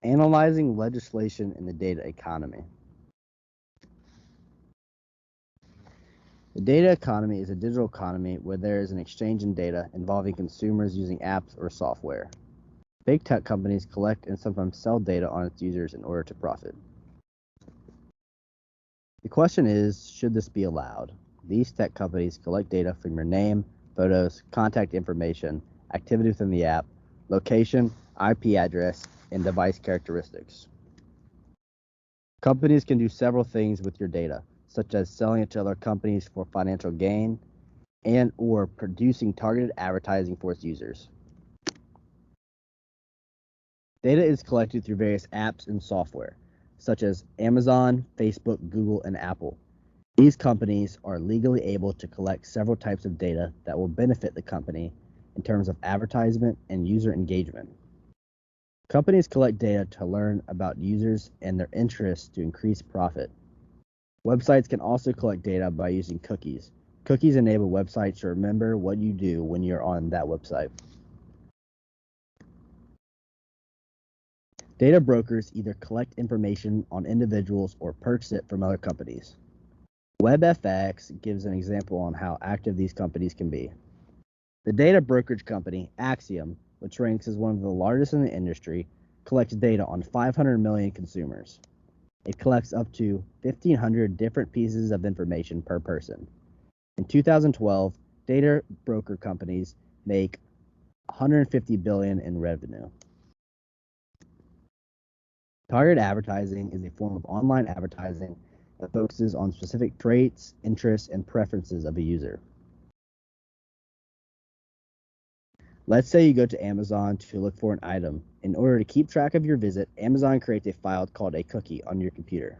Analyzing legislation in the data economy. The data economy is a digital economy where there is an exchange in data involving consumers using apps or software. Big tech companies collect and sometimes sell data on its users in order to profit. The question is, should this be allowed? These tech companies collect data from your name, photos, contact information, activity within the app, location, IP address, and device characteristics. Companies can do several things with your data, such as selling it to other companies for financial gain and or producing targeted advertising for its users. Data is collected through various apps and software, such as Amazon, Facebook, Google, and Apple. These companies are legally able to collect several types of data that will benefit the company in terms of advertisement and user engagement. Companies collect data to learn about users and their interests to increase profit. Websites can also collect data by using cookies. Cookies enable websites to remember what you do when you're on that website. Data brokers either collect information on individuals or purchase it from other companies. WebFX gives an example on how active these companies can be. The data brokerage company, Axiom, which ranks as one of the largest in the industry, collects data on 500 million consumers. It collects up to 1,500 different pieces of information per person. In 2012, data broker companies make $150 billion in revenue. Targeted advertising is a form of online advertising that focuses on specific traits, interests, and preferences of a user. Let's say you go to Amazon to look for an item. In order to keep track of your visit, Amazon creates a file called a cookie on your computer.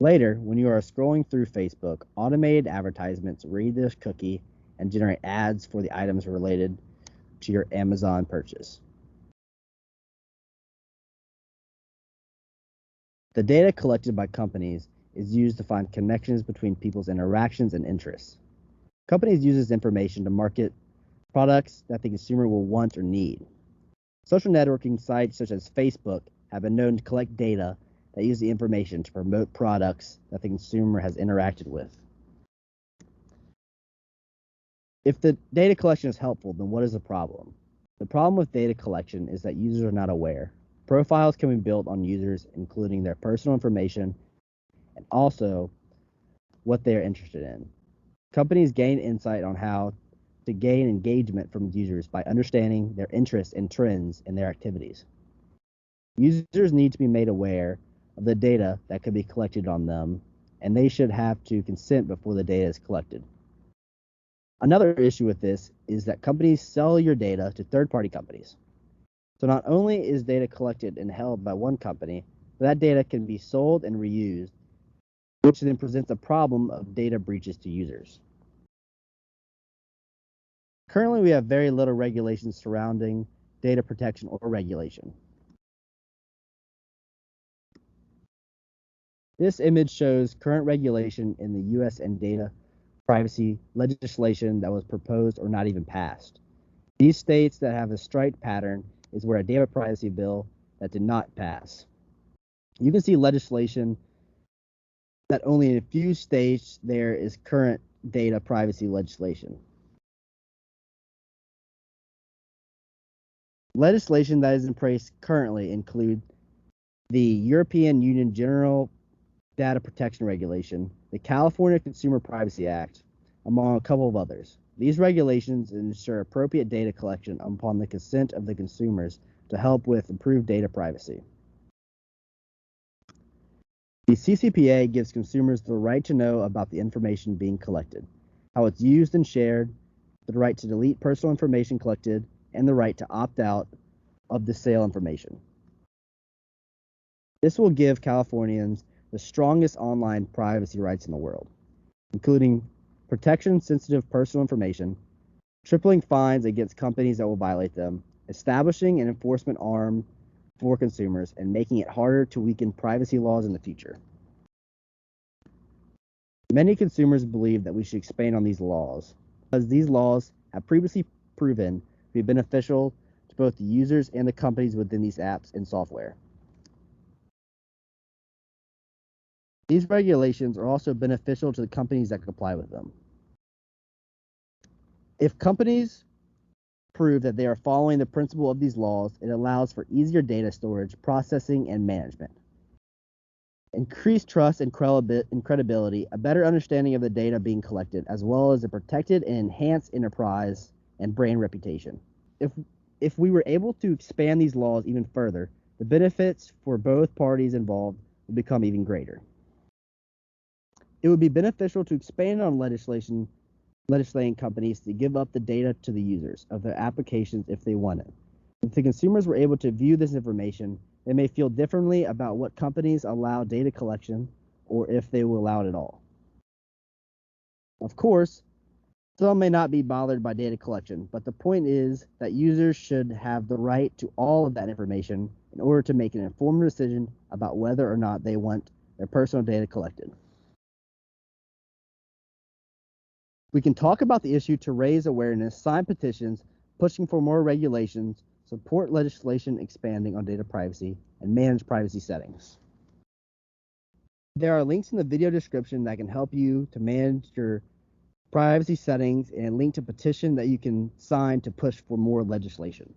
Later, when you are scrolling through Facebook, automated advertisements read this cookie and generate ads for the items related to your Amazon purchase. The data collected by companies is used to find connections between people's interactions and interests. Companies use this information to market products that the consumer will want or need. Social networking sites such as Facebook have been known to collect data that use the information to promote products that the consumer has interacted with. If the data collection is helpful, then what is the problem? The problem with data collection is that users are not aware. Profiles can be built on users, including their personal information and also what they are interested in. Companies gain insight on how to gain engagement from users by understanding their interests and trends in their activities. Users need to be made aware of the data that could be collected on them, and they should have to consent before the data is collected. Another issue with this is that companies sell your data to third-party companies. So not only is data collected and held by one company, but that data can be sold and reused, which then presents a problem of data breaches to users. Currently, we have very little regulation surrounding data protection or regulation. This image shows current regulation in the U.S. and data privacy legislation that was proposed or not even passed. These states that have a striped pattern is where a data privacy bill that did not pass. You can see legislation that only in a few states there is current data privacy legislation. Legislation that is in place currently include the European Union General Data Protection Regulation, the California Consumer Privacy Act, among a couple of others. These regulations ensure appropriate data collection upon the consent of the consumers to help with improved data privacy. The CCPA gives consumers the right to know about the information being collected, how it's used and shared, the right to delete personal information collected, and the right to opt out of the sale information. This will give Californians the strongest online privacy rights in the world, including protection of sensitive personal information, tripling fines against companies that will violate them, establishing an enforcement arm for consumers, and making it harder to weaken privacy laws in the future. Many consumers believe that we should expand on these laws, because these laws have previously proven to be beneficial to both the users and the companies within these apps and software. These regulations are also beneficial to the companies that comply with them. If companies prove that they are following the principle of these laws, it allows for easier data storage, processing, and management. Increased trust and credibility, a better understanding of the data being collected, as well as a protected and enhanced enterprise and brand reputation. If we were able to expand these laws even further, the benefits for both parties involved would become even greater. It would be beneficial to expand on legislating companies to give up the data to the users of their applications if they want it. If the consumers were able to view this information, they may feel differently about what companies allow data collection or if they will allow it at all. Of course, some may not be bothered by data collection, but the point is that users should have the right to all of that information in order to make an informed decision about whether or not they want their personal data collected. We can talk about the issue to raise awareness, sign petitions, pushing for more regulations, support legislation expanding on data privacy, and manage privacy settings. There are links in the video description that can help you to manage your privacy settings and link to petition that you can sign to push for more legislation.